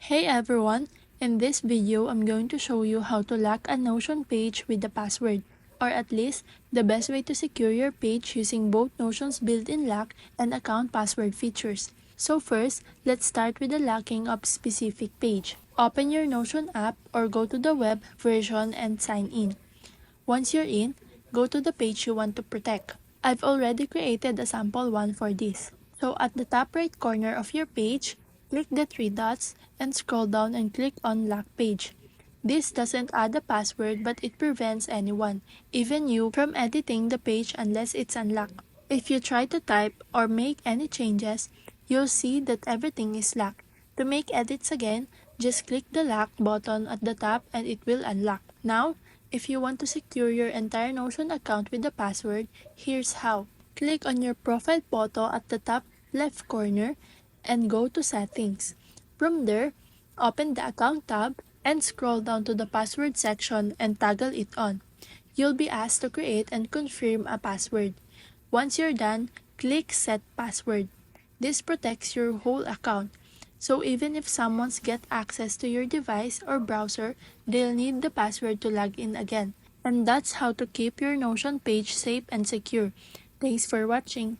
Hey everyone! In this video, I'm going to show you how to lock a Notion page with a password, or at least the best way to secure your page using both Notion's built-in lock and account password features. So first, let's start with the locking of specific page. Open your Notion app or go to the web version and sign in. Once you're in, go to the page you want to protect. I've already created a sample one for this. So at the top right corner of your page, click the three dots and scroll down and click on Lock Page. This doesn't add a password but it prevents anyone, even you, from editing the page unless it's unlocked. If you try to type or make any changes, you'll see that everything is locked. To make edits again, just click the lock button at the top and it will unlock. Now, if you want to secure your entire Notion account with a password, here's how. Click on your profile photo at the top left corner and go to Settings. From there, open the Account tab and scroll down to the Password section and toggle it on. You'll be asked to create and confirm a password. Once you're done, click Set Password. This protects your whole account. So even if someone's get access to your device or browser, they'll need the password to log in again. And that's how to keep your Notion page safe and secure. Thanks for watching.